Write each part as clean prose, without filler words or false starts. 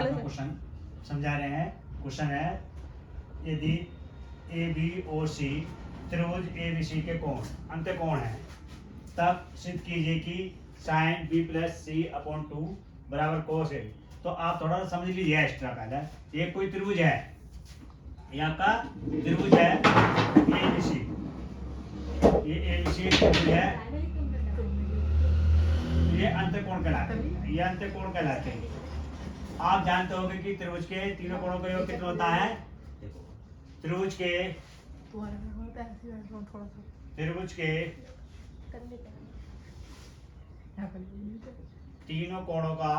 आपको क्वेश्चन समझा रहे हैं। क्वेश्चन है यदि ए बी ओ सी त्रिभुज ए बी सी के कोण अंत्यकोण है तब सिद्ध कीजिए कि sign B plus C upon 2 बराबर कोस ए। तो आप थोड़ा सा समझ लीजिए एक्स्ट्रा पहले। ये कोई त्रिभुज है, ये आपका त्रिभुज है ए बी सी, ये ए बी सी त्रिभुज है, ये अंत्यकोण कहलाते हैं, ये अंत्यकोण कहलाते हैं। आप जानते होंगे कि त्रिभुज के तीनों कोणों का योग कितना होता है। देखो त्रिभुज के तीनों कोणों का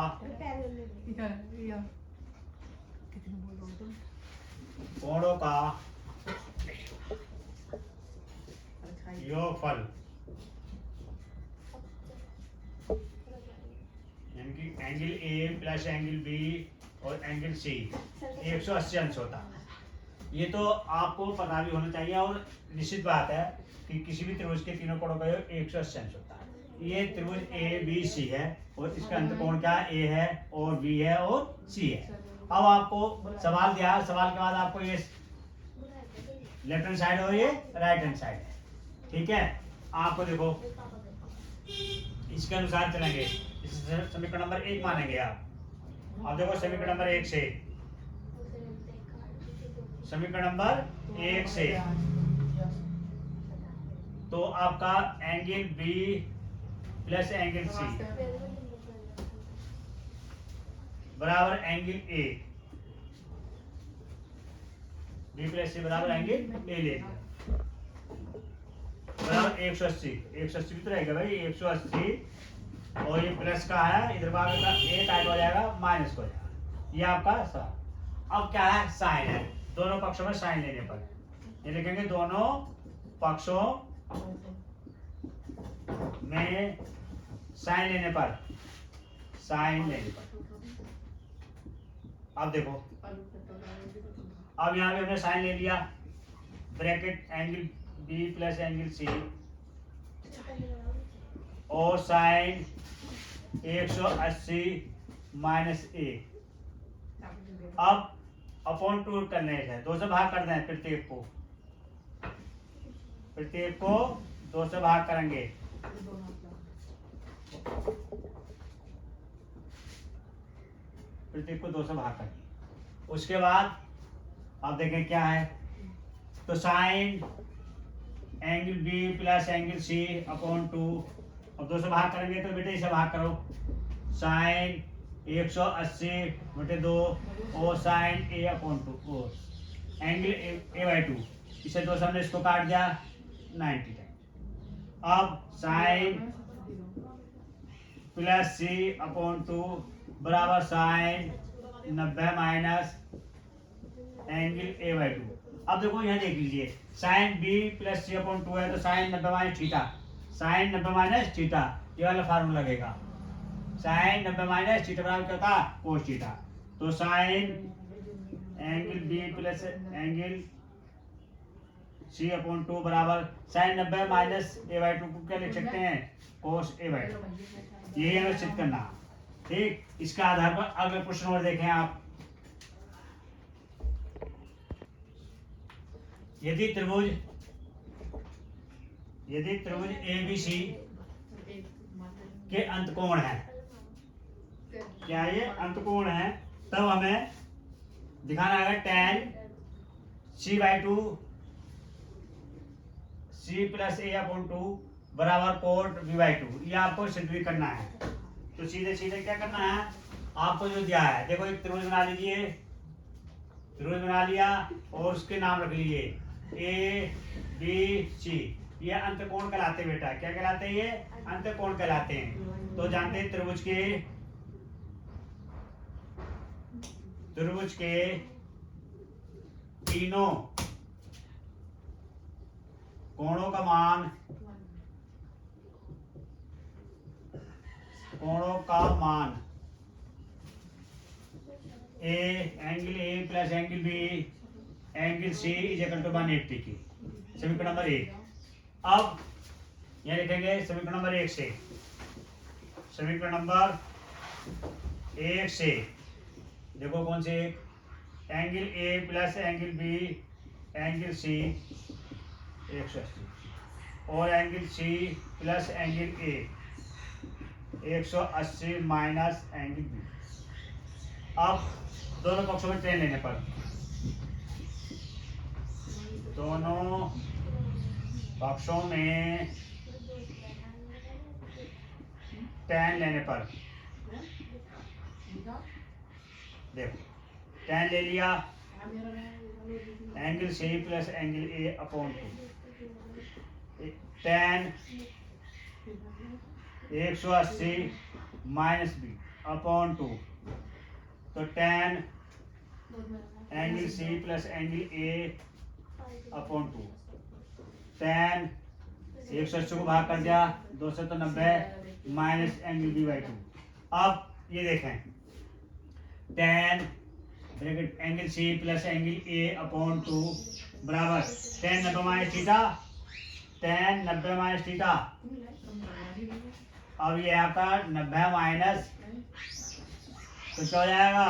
योगफल यानी कि angle A plus angle B और एंगल सी 180 अंश होता है। ये तो आपको पता भी होना चाहिए और निश्चित बात है कि किसी भी त्रिभुज के तीनों कोणों का योग 180 अंश होता है। ये त्रिभुज ए बी सी है और इसका अंतकोण क्या ए है और बी है और सी है। अब आपको सवाल दिया, सवाल के बाद आपको ये लेफ्ट हैंड साइड और ये राइट हैंड साइड है, ठीक है। आपको देखो इसके अनुसार चलेंगे, समीकरण नंबर 1 मानेंगे आप। अब देखो समीकरण नंबर 1 से, समीकरण नंबर 1 से तो आपका angle B plus angle C बराबर angle A, B plus C बराबर एंगल ए ले बराबर 180 भी तो रहेगा भाई 180 और ये प्लस का है, इधर भाग का ए टाइप हो जाएगा माइनस हो जाएगा, ये आपका सब। अब क्या है साइन है, दोनों पक्षों में साइन लेने पर ये लिखेंगे दोनों पक्षों में साइन लेने पर, साइन लेने पर। अब देखो अब यहाँ पे हमने साइन ले लिया, bracket angle B plus angle C और साइन 180 माइनस ए। अब अपॉन 2 करने हैं, 2 से भाग कर दें प्रत्येक को 2 से भाग करेंगे। प्रत्येक को 2 से भाग करेंगे। उसके बाद आप देखें क्या है, तो sine angle B plus angle C upon 2, अब 2 से भाग करेंगे तो बेटे इसे भाग करो, साइन 180/2 और साइन ए अपॉन 2 और एंगल a/2, इसे 2 से हमने इसको काट दिया 90 टाइम। अब साइन प्लस सी अपॉन 2 बराबर साइन 90 माइनस एंगल a/2। अब देखो यहाँ देख लीजिए sine B plus C upon 2 है तो sine 90 minus theta, sine 90 minus theta, ये वाला फार्मूला लगेगा। साइन 90 माइनस थीटा बराबर क्या था कोस थीटा। तो sine angle B plus angle C upon 2 बराबर साइन 90 माइनस a/2 को क्या लिख सकते हैं कोस a/2। यही हमें सिद्ध करना, ठीक। इसके आधार पर अगले प्रश्न और देखें आप। यदि त्रिभुज ए बी सी के अंतकोण है, क्या ये अंतकोण है, तब हमें दिखाना है tan c/2 c plus a upon 2 बराबर कोट b/2। ये आपको सिद्ध भी करना है। तो सीधे सीधे क्या करना है, आपको जो दिया है देखो एक त्रिभुज बना लीजिए, त्रिभुज बना लिया और उसके नाम रख लीजिए ए बी सी। ये अंतकोण कहलाते हैं बेटा, क्या कहलाते हैं ये अंतकोण कहलाते हैं। तो जानते हैं त्रिभुज के तीनों कोणों का मान angle A plus angle B angle C is equal to 180 की। समीकरण नंबर 1। अब यह लिखेंगे समीकरण नंबर 1 से, समीकरण नंबर 1 से देखो कौन से, angle A plus angle B angle C 180 और angle C plus angle A 180 minus angle B. अब दोनों पक्षों में tan लेने पर, दोनों पक्षों में tan लेने पर, देखो tan ले लिया, angle C plus angle A upon 2, tan 180 minus B upon 2, तो tan angle C plus angle A upon 2, tan 180 को भाग कर दिया 2 से तो 90 माइनस एंगल बी बाई 2। अब ये देखें, tan bracket angle C plus angle A upon 2 बराबर tan 90 minus theta, tan 90 minus theta. अब ये आपका 90 माइनस तो क्या हो जाएगा,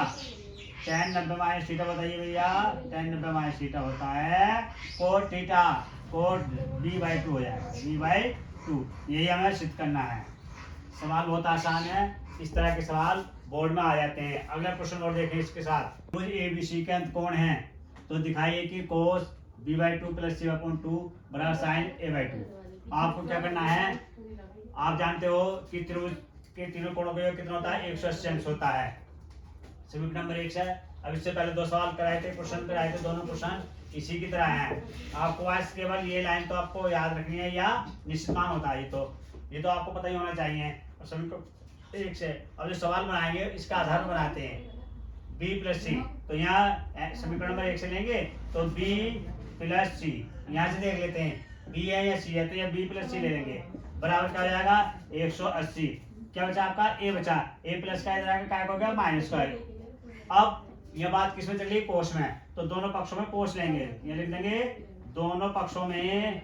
tan 90 माइनस थीटा बताइए भैया, tan 90 माइनस थीटा होता है cot theta, cot b by 2 हो जाएगा, b बाई 2। यही हमें सिद्ध करना है। सवाल बहुत आसान है, इस तरह के सवाल बोर्ड में आ जाते हैं। अगला क्वेश्चन और देखें इसके साथ, मुझे ए बी सी के अंत कौन है, तो दिखाइए कि cos b by 2 plus c upon 2 बराबर साइन a बाई 2। आपको क्या करना है, आप जानते हो कि त्रिभुज के तीनों कोणों का योग कितना होता है, 180 अंश होता है। समीकरण नंबर 1 है। अब इससे पहले 2 सवाल कराए थे, क्वेश्चन कराए थे, दोनों क्वेश्चन इसी की तरह हैं। आपको आज केवल ये लाइन तो आपको याद रखनी है या निश्चित मान होता है, ये तो आपको पता ही होना चाहिए। और समीकरण 1 से अब जो सवाल बनाएंगे इसका आधार बनाते हैं b प्लस सी, तो यहाँ समीकरण नंबर 1 से लेंगे तो b प्लस सी, यहाँ से देख लेते हैं b है या c है, तो यह b प्लस सी ले लेंगे, बराबर क्या हो जाएगा 180। क्या बचा आपका a बचा, a प्लस का इधर क्या हो गया माइनस का। अब यह बात किसमें चल रही है, कोष में, तो दोनों पक्षों में कोष लेंगे, ये लिख देंगे दोनों पक्षों में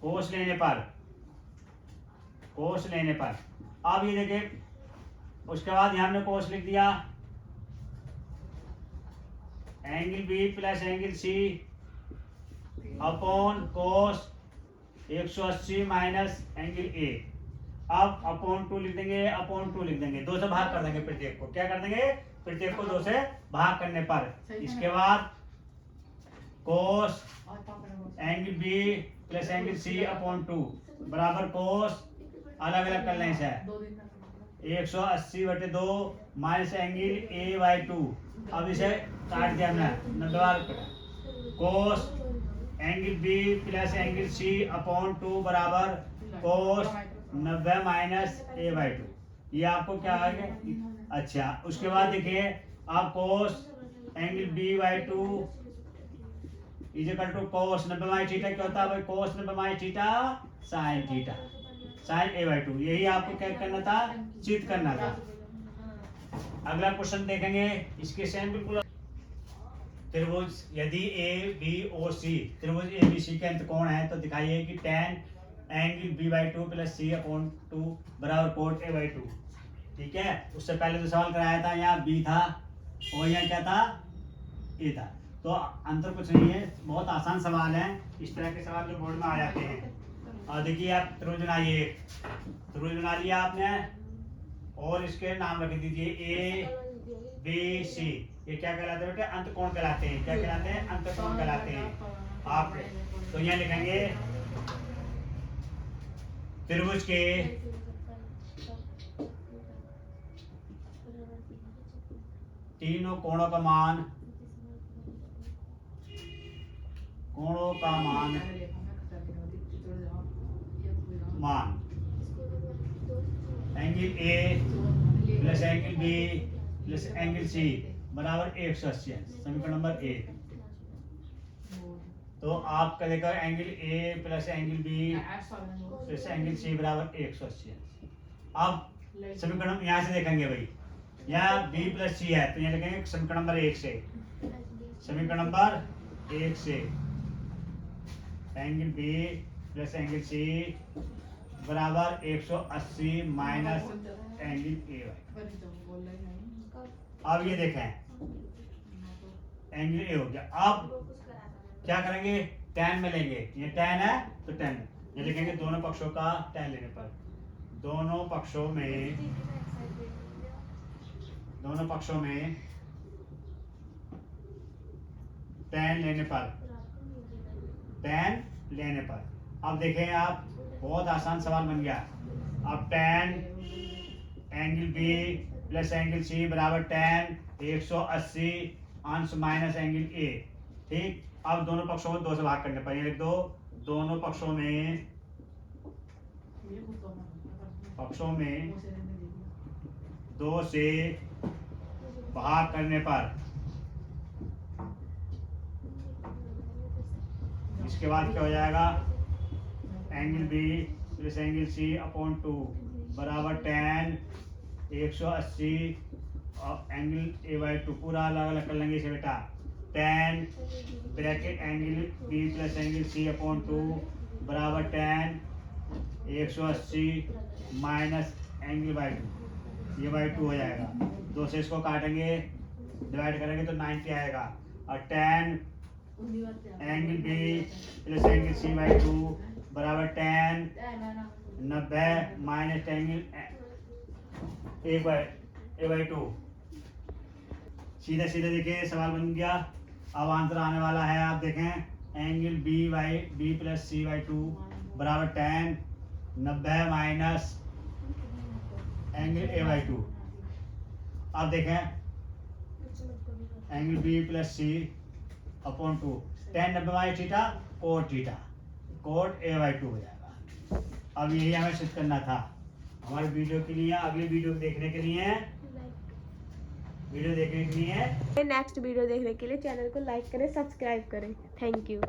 कोष लेने पर, कोष लेने पर। अब ये देखिए, उसके बाद यहां हमने कोष लिख दिया, angle B plus angle C upon cos 180 minus angle A. अब अपॉन 2 लिख देंगे, अपॉन 2 लिख देंगे, 2 से भाग कर देंगे प्रत्येक को, क्या कर देंगे प्रत्येक को 2 से भाग करने पर। इसके बाद cos angle B plus angle C upon 2 बराबर कोस, अलग अलग कर लें इसे, 180/2 माइनस एंगल ए बाई 2। अब इसे काट दिया हमने, दोबारा cos angle B plus angle C upon 2 बराबर कोस 90 माइनस ए बाई 2। ये आपको क्या आ गया। अच्छा, उसके बाद देखिए आप cos angle B by 2 equal to cos 90 minus theta, क्या होता है भाई, cos 90 minus theta sine theta, sine A by 2। यही आपको क्या करना था, चित करना था। अगला क्वेश्चन देखेंगे, इसके सेम बिल्कुल, त्रिभुज यदि ए बी ओ सी, त्रिभुज ए बी सी के अंत कोण है, तो दिखाइए कि tan angle b by 2 plus c upon 2 बराबर कोट a बाई 2। ठीक है, उससे पहले जो सवाल कराया था यहाँ b था और यहाँ क्या था, a था, तो अंतर कुछ नहीं है, बहुत आसान सवाल है। इस तरह के सवाल जो बोर्ड में आ जाते हैं। और देखिए आप त्रिभुज बनाइए, त्रिभुज बना लिया आपने और इसके नाम रख दीजिए ए बी सी। ये क्या कहलाते हैं बेटे, अंत कोण कहलाते हैं। क्या कहलाते हैं, अंत कोण कहलाते हैं। आप तो यहाँ लिखेंगे त्रिभुज के तीनों कोणों का मान, कोणों का मान angle A plus angle B plus angle C बराबर 180। समीकरण नंबर 1। तो आप करेगा angle A plus angle B plus angle C बराबर 180। अब समीकरण यहाँ से देखेंगे भाई, यहाँ बी प्लस सी है, तो यहाँ लिखेंगे समीकरण नंबर 1 से, समीकरण नंबर 1 से angle B plus angle C बराबर 180 माइनस एंगल ए वाई। अब ये देखें एंगल ए हो गया। अब क्या करेंगे, tan में लेंगे, ये tan है तो tan ये लिखेंगे दोनों पक्षों का tan लेने पर, दोनों पक्षों में tan लेने पर अब देखें आप, बहुत आसान सवाल बन गया। अब tan angle B plus angle C बराबर tan 180 अंश माइनस एंगल ए। ठीक, अब दोनों पक्षों को 2 से भाग करने पर ये लिख दो, दोनों पक्षों में 2 से भाग करने पर, इसके बाद क्या हो जाएगा, angle B plus angle C upon 2 बराबर tan 180 और एंगल ए बाई 2 पूरा अलग अलग कर लेंगे इसे बेटा। tan bracket angle B plus angle C upon 2 बराबर tan 180 माइनस एंगल बाई 2, ये बाई 2 हो जाएगा। 2 से इसको काटेंगे, डिवाइड करेंगे तो 90 आएगा। और tan angle B plus angle C by 2 बराबर tan 90 minus angle A by 2। सीधे सीधे देखिए सवाल बन गया। अब आंसर आने वाला है, आप देखें angle B plus C by 2 बराबर tan 90 minus angle A by 2। अब देखें angle B plus C upon 2 tan 90 minus theta cot A by 2 हो जाएगा। अब यही हमें सिद्ध करना था। हमारे वीडियो के लिए, अगली वीडियो देखने के लिए नेक्स्ट वीडियो देखने के लिए चैनल को लाइक करें, सब्सक्राइब करें। Thank you.